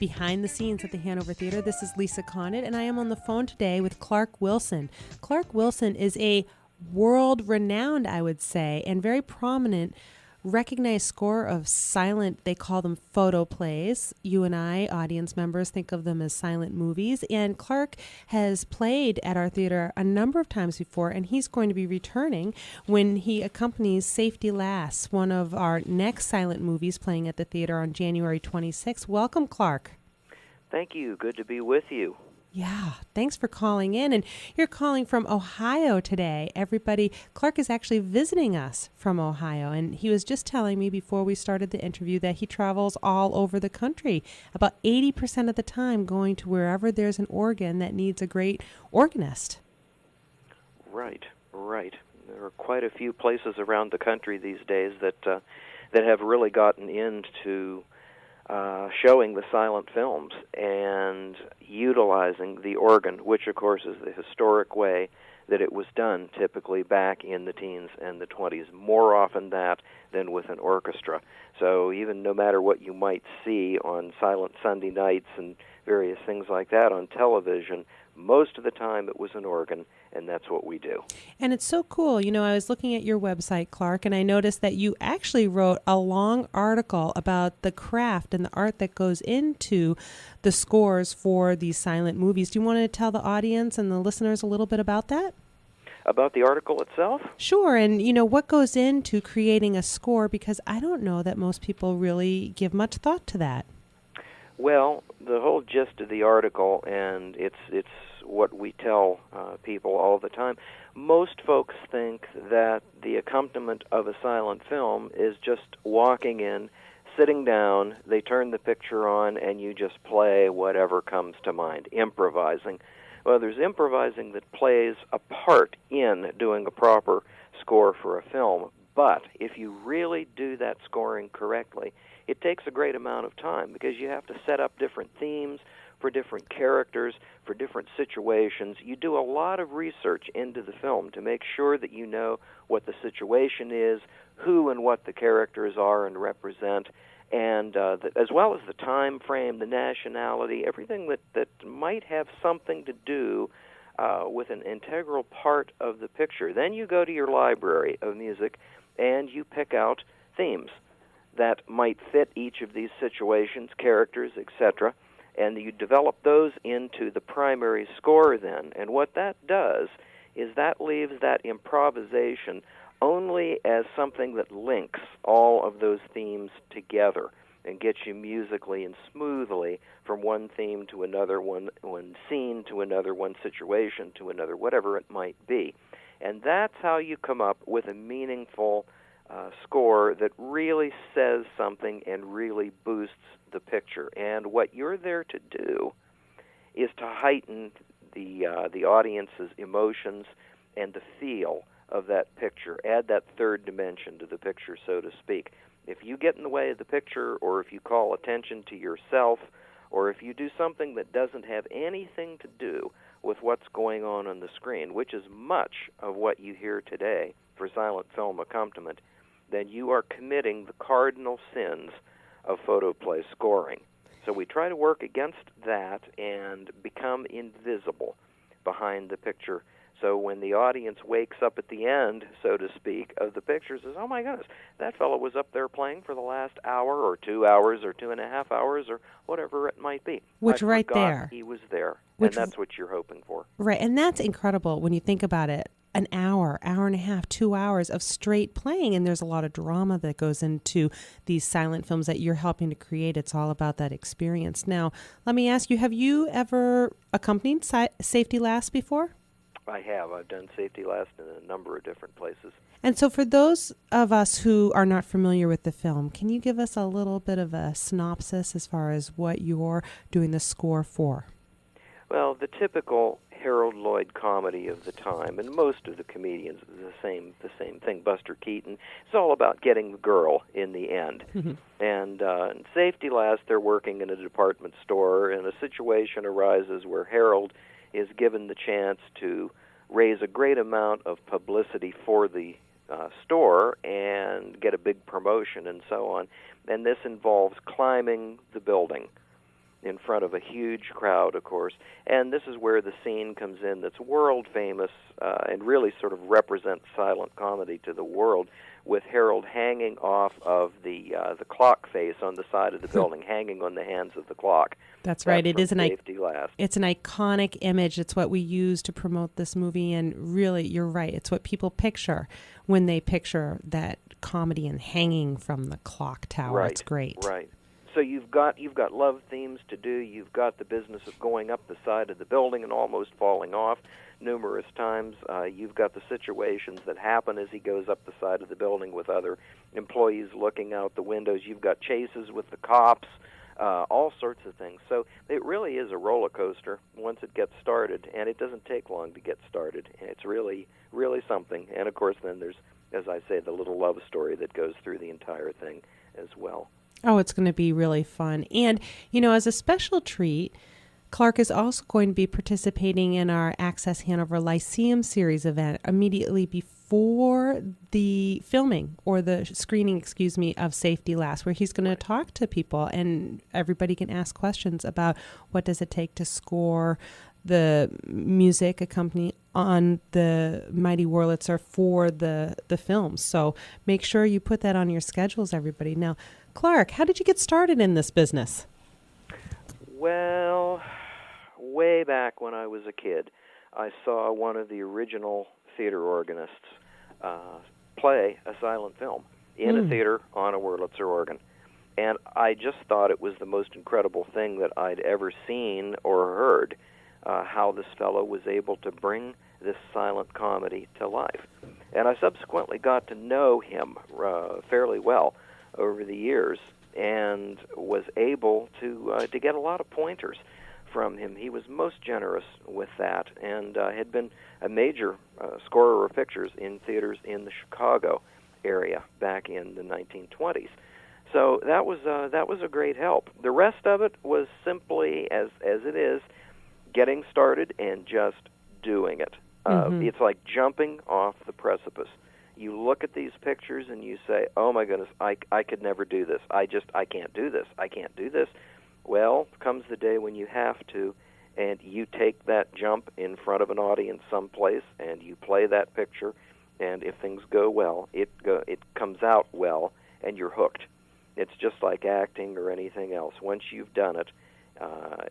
behind the scenes at the Hanover Theater. This is Lisa Condit, and I am on the phone today with Clark Wilson. Clark Wilson is a world-renowned, I would say, and very prominent recognized score of silent, they call them photo plays. You and I, audience members, think of them as silent movies. And Clark has played at our theater a number of times before, and he's going to be returning when he accompanies Safety Last, one of our next silent movies playing at the theater on January 26th. Welcome, Clark. Thank you. Good to be with you. Yeah, thanks for calling in. And you're calling from Ohio today. Everybody, Clark is actually visiting us from Ohio. And he was just telling me before we started the interview that he travels all over the country, about 80% of the time going to wherever there's an organ that needs a great organist. Right. There are quite a few places around the country these days that have really gotten into showing the silent films and utilizing the organ, which, of course, is the historic way that it was done typically back in the teens and the 20s, more often that than with an orchestra. So even no matter what you might see on Silent Sunday nights and various things like that on television, most of the time it was an organ, and that's what we do. And it's so cool. You know, I was looking at your website, Clark, and I noticed that you actually wrote a long article about the craft and the art that goes into the scores for these silent movies. Do you want to tell the audience and the listeners a little bit about that? About the article itself? Sure, and you know, what goes into creating a score, because I don't know that most people really give much thought to that. Well, the whole gist of the article, and it's what we tell people all the time, most folks think that the accompaniment of a silent film is just walking in, sitting down, they turn the picture on, and you just play whatever comes to mind, improvising. Well, there's improvising that plays a part in doing a proper score for a film, but if you really do that scoring correctly, it takes a great amount of time because you have to set up different themes for different characters, for different situations. You do a lot of research into the film to make sure that you know what the situation is, who and what the characters are and represent, and as well as the time frame, the nationality, everything that might have something to do with an integral part of the picture. Then you go to your library of music and you pick out themes that might fit each of these situations, characters, etc., and you develop those into the primary score then. And what that does is that leaves that improvisation only as something that links all of those themes together and gets you musically and smoothly from one theme to another, one scene to another, one situation to another, whatever it might be. And that's how you come up with a meaningful score that really says something and really boosts the picture. And what you're there to do is to heighten the audience's emotions and the feel of that picture, add that third dimension to the picture, so to speak. If you get in the way of the picture, or if you call attention to yourself, or if you do something that doesn't have anything to do with what's going on the screen, which is much of what you hear today for silent film accompaniment, then you are committing the cardinal sins of photoplay scoring. So we try to work against that and become invisible behind the picture. So when the audience wakes up at the end, so to speak, of the picture, says, oh my goodness, that fellow was up there playing for the last hour or 2 hours or 2.5 hours or whatever it might be. Which right there. He was there. Which, and that's what you're hoping for. Right, and that's incredible when you think about it. An hour, hour and a half, 2 hours of straight playing, and there's a lot of drama that goes into these silent films that you're helping to create. It's all about that experience. Now, let me ask you, have you ever accompanied Safety Last before? I have. I've done Safety Last in a number of different places. And so for those of us who are not familiar with the film, can you give us a little bit of a synopsis as far as what you're doing the score for? Well, the typical Harold Lloyd comedy of the time, and most of the comedians, the same thing. Buster Keaton. It's all about getting the girl in the end. And in Safety Last, they're working in a department store, and a situation arises where Harold is given the chance to raise a great amount of publicity for the store and get a big promotion and so on. And this involves climbing the building in front of a huge crowd, of course. And this is where the scene comes in that's world famous and really sort of represents silent comedy to the world, with Harold hanging off of the clock face on the side of the building, hanging on the hands of the clock. That's right. It is Safety Last. It's an iconic image. It's what we use to promote this movie, and really, you're right. It's what people picture when they picture that comedy and hanging from the clock tower. Right, it's great. Right. So you've got love themes to do. You've got the business of going up the side of the building and almost falling off numerous times. You've got the situations that happen as he goes up the side of the building with other employees looking out the windows. You've got chases with the cops, all sorts of things. So it really is a roller coaster once it gets started, and it doesn't take long to get started. It's really, really something. And, of course, then there's, as I say, the little love story that goes through the entire thing as well. Oh, it's going to be really fun. And, as a special treat, Clark is also going to be participating in our Access Hanover Lyceum Series event immediately before the filming or the screening, of Safety Last, where he's going to talk to people and everybody can ask questions about what does it take to score the music accompany on the Mighty Wurlitzer for the film. So make sure you put that on your schedules, everybody. Now, Clark, how did you get started in this business? Well, way back when I was a kid, I saw one of the original theater organists play a silent film in a theater on a Wurlitzer organ. And I just thought it was the most incredible thing that I'd ever seen or heard, how this fellow was able to bring this silent comedy to life. And I subsequently got to know him fairly well over the years, and was able to get a lot of pointers from him. He was most generous with that, and had been a major scorer of pictures in theaters in the Chicago area back in the 1920s. So that was a great help. The rest of it was simply, as it is, getting started and just doing it. It's like jumping off the precipice. You look at these pictures and you say, oh my goodness, I could never do this. I can't do this. I can't do this. Well, comes the day when you have to, and you take that jump in front of an audience someplace, and you play that picture, and if things go well, it comes out well, and you're hooked. It's just like acting or anything else. Once you've done it,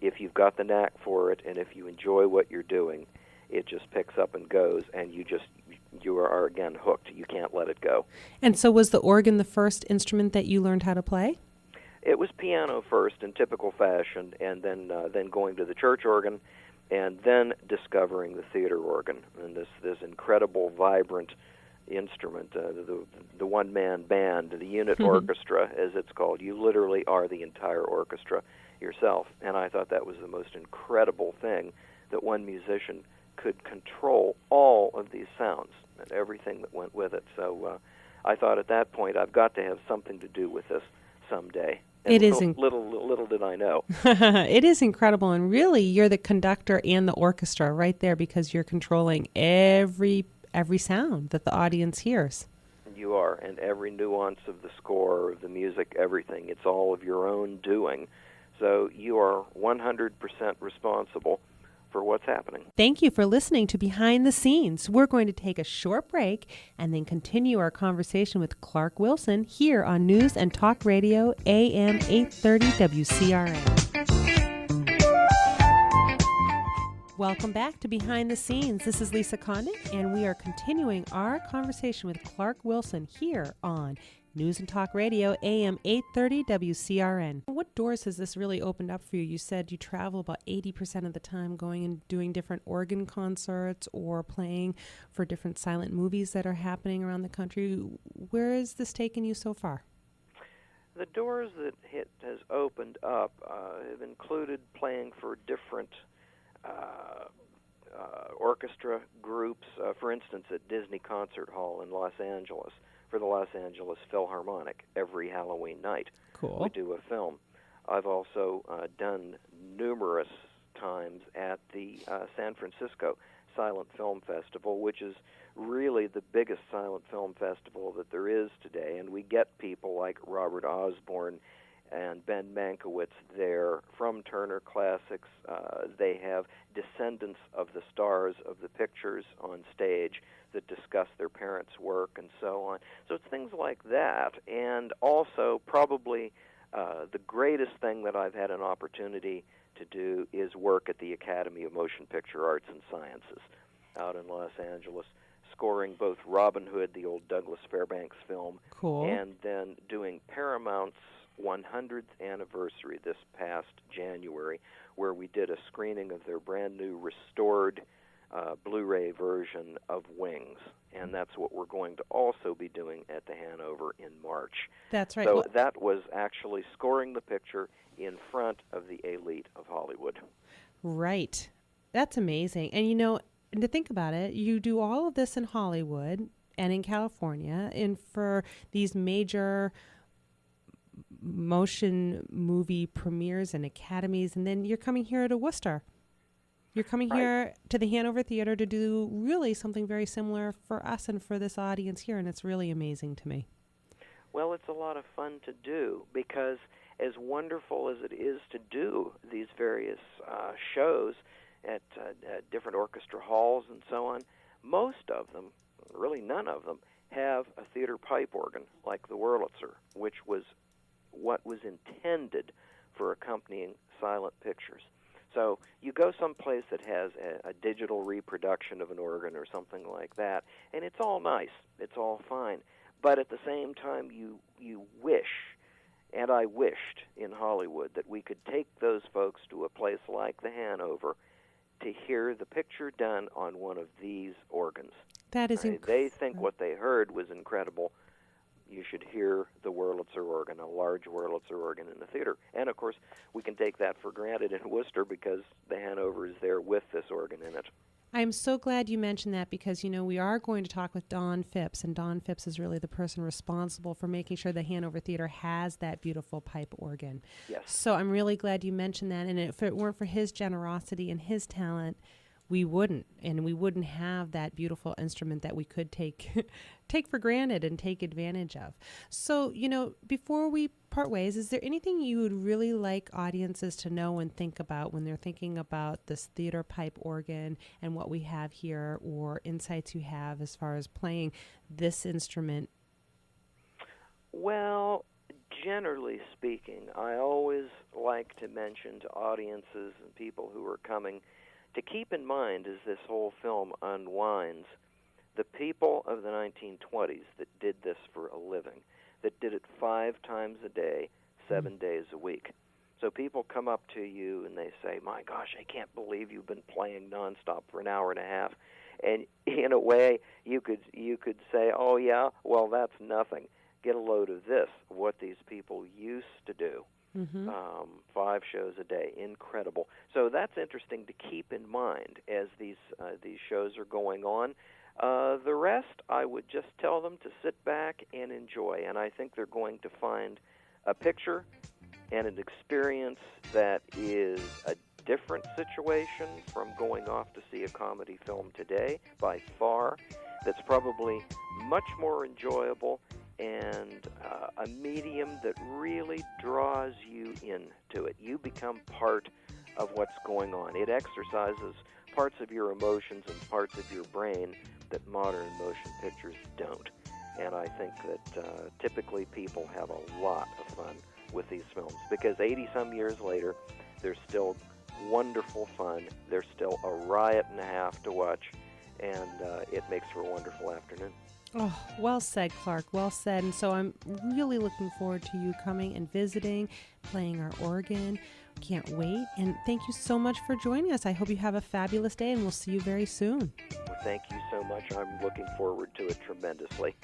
if you've got the knack for it, and if you enjoy what you're doing, it just picks up and goes, and you are again hooked. You can't let it go. And so was the organ the first instrument that you learned how to play? It was piano first in typical fashion, and then going to the church organ, and then discovering the theater organ, and this incredible, vibrant instrument, the one-man band, the unit orchestra, as it's called. You literally are the entire orchestra yourself, and I thought that was the most incredible thing, that one musician could control all of these sounds and everything that went with it. So I thought at that point, I've got to have something to do with this someday. And little did I know. It is incredible, and really, you're the conductor and the orchestra right there, because you're controlling every sound that the audience hears. You are, and every nuance of the score, of the music, everything. It's all of your own doing. So you are 100% responsible for what's happening. Thank you for listening to Behind the Scenes. We're going to take a short break and then continue our conversation with Clark Wilson here on News and Talk Radio, AM 830 WCRN. Welcome back to Behind the Scenes. This is Lisa Condit, and we are continuing our conversation with Clark Wilson here on News and Talk Radio, AM 830 WCRN. What doors has this really opened up for you? You said you travel about 80% of the time going and doing different organ concerts or playing for different silent movies that are happening around the country. Where has this taken you so far? The doors that it has opened up have included playing for different orchestra groups, for instance, at Disney Concert Hall in Los Angeles, for the Los Angeles Philharmonic every Halloween night. Cool. We do a film. I've also done numerous times at the San Francisco Silent Film Festival, which is really the biggest silent film festival that there is today, and we get people like Robert Osborne and Ben Mankiewicz there from Turner Classics. They have descendants of the stars of the pictures on stage that discuss their parents' work and so on. So it's things like that. And also, probably the greatest thing that I've had an opportunity to do is work at the Academy of Motion Picture Arts and Sciences out in Los Angeles, scoring both Robin Hood, the old Douglas Fairbanks film, Cool. and then doing Paramount's 100th anniversary this past January, where we did a screening of their brand new restored Blu-ray version of Wings, and that's what we're going to also be doing at the Hanover in March. That's right. So that was actually scoring the picture in front of the elite of Hollywood. Right. That's amazing. And and to think about it, you do all of this in Hollywood and in California, and for these major motion movie premieres and academies, and then you're coming here to Worcester. You're coming here to the Hanover Theater to do really something very similar for us and for this audience here, and it's really amazing to me. Well, it's a lot of fun to do because as wonderful as it is to do these various shows at different orchestra halls and so on, most of them, really none of them, have a theater pipe organ like the Wurlitzer, which was what was intended for accompanying silent pictures. So you go someplace that has a digital reproduction of an organ or something like that, and it's all nice, it's all fine. But at the same time, you wish, and I wished in Hollywood, that we could take those folks to a place like the Hanover to hear the picture done on one of these organs. That is incredible. They think what they heard was incredible. You should hear the Wurlitzer organ, a large Wurlitzer organ in the theater. And, of course, we can take that for granted in Worcester because the Hanover is there with this organ in it. I'm so glad you mentioned that because, we are going to talk with Don Phipps, and Don Phipps is really the person responsible for making sure the Hanover Theater has that beautiful pipe organ. Yes. So I'm really glad you mentioned that, and if it weren't for his generosity and his talent, we wouldn't have that beautiful instrument that we could take for granted and take advantage of. So, before we part ways, is there anything you would really like audiences to know and think about when they're thinking about this theater pipe organ and what we have here, or insights you have as far as playing this instrument? Well, generally speaking, I always like to mention to audiences and people who are coming to keep in mind as this whole film unwinds the people of the 1920s that did this for a living, that did it 5 times a day, 7 days a week. So people come up to you and they say, my gosh, I can't believe you've been playing nonstop for an hour and a half. And in a way, you could say, oh yeah, well that's nothing. Get a load of this, what these people used to do. 5 shows a day, incredible. So that's interesting to keep in mind as these shows are going on. The rest, I would just tell them to sit back and enjoy, and I think they're going to find a picture and an experience that is a different situation from going off to see a comedy film today, by far. That's probably much more enjoyable and a medium that really draws you into it. You become part of what's going on. It exercises parts of your emotions and parts of your brain that modern motion pictures don't. And I think that typically people have a lot of fun with these films because 80-some years later, they're still wonderful fun. They're still a riot and a half to watch, and it makes for a wonderful afternoon. Oh, well said, Clark. Well said. And so I'm really looking forward to you coming and visiting, playing our organ. Can't wait. And thank you so much for joining us. I hope you have a fabulous day, and we'll see you very soon. Well, thank you so much. I'm looking forward to it tremendously.